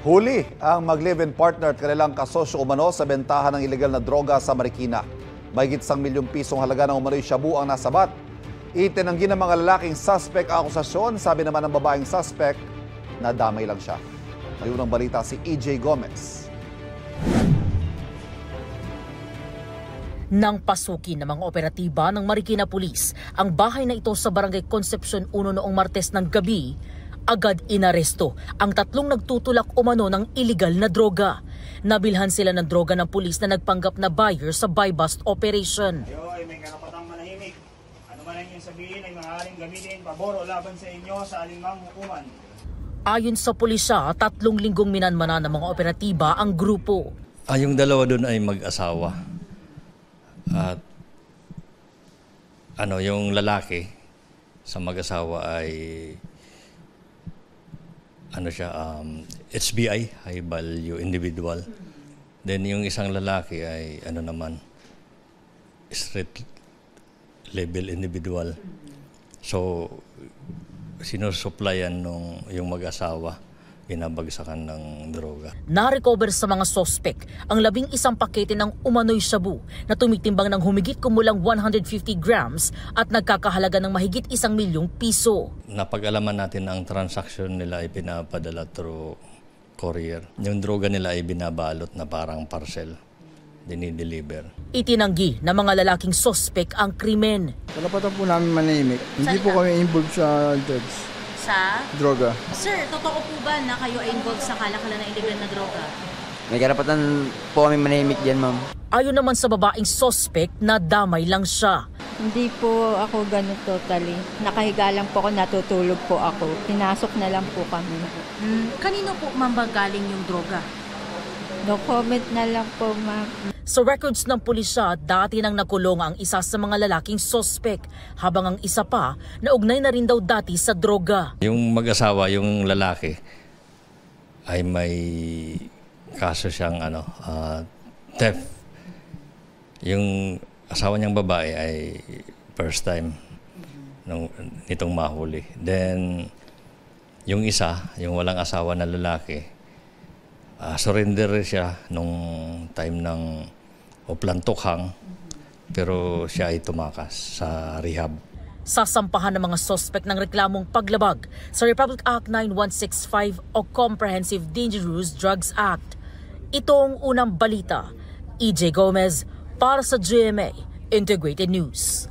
Huli ang mag-live-in partner at kanilang kasosyo umano sa bentahan ng ilegal na droga sa Marikina. Mahigit 1 milyong pisong halaga ng umano'y shabu ang nasabat. Itinanggi ng mga lalaking suspect ang akusasyon. Sabi naman ng babaeng suspect na damay lang siya. May unang balita si EJ Gomez. Nang pasukin ng mga operatiba ng Marikina Police ang bahay na ito sa Barangay Concepcion 1 noong Martes ng gabi, agad inaresto ang 3 nagtutulak umano ng iligal na droga. Nabilhan sila ng droga ng pulis na nagpanggap na buyer sa buy-bust operation. Kayo ay may karapatang manahimik. Ano man ang inyong sabihin ay maaaring gamitin pabor o laban sa inyo sa alinmang hukuman. Ayon sa pulisya, 3 linggong minanmana ng mga operatiba ang grupo. Yung dalawa doon ay mag-asawa. At yung lalaki sa mag-asawa ay HBI, high value individual. Then yung isang lalaki ay street level individual. So sinusuplayan yung mag-asawa, binabagsakan ng droga. Na-recover sa mga sospek ang 11 pakete ng umano'y shabu na tumitimbang ng humigit kumulang 150 grams at nagkakahalaga ng mahigit 1 milyong piso. Napag-alaman natin ang transaction nila ay pinapadala through courier. Yung droga nila ay binabalot na parang parcel, dinideliver. Itinanggi ng mga lalaking sospek ang krimen. Karapatan po namin manahimik. Hindi po kami involved sa drugs. Sa droga. Sir, totoo po ba na kayo ay involved sa kalakalan ng illegal na droga? May karapatan po kami manahimik dyan, ma'am. Ayon naman sa babaeng sospek na damay lang siya. Hindi po ako ganun totally. Nakahiga lang po ako, natutulog po ako. Pinasok na lang po kami. Kanino po galing yung droga? No comment na lang po, ma'am. Sa records ng pulisya, dati nang nakulong ang isa sa mga lalaking sospek, habang ang isa pa naugnay na rin daw dati sa droga. Yung mag-asawa, yung lalaki, ay may kaso siyang theft. Yung asawa niyang babae ay first time nitong mahuli. Then yung isa, yung walang asawa na lalaki, surrender siya nung time ng plantukhang, pero siya ay tumakas sa rehab. Sasampahan ng mga sospek ng reklamong paglabag sa Republic Act 9165 o Comprehensive Dangerous Drugs Act. Ito ang unang balita. EJ Gomez para sa GMA Integrated News.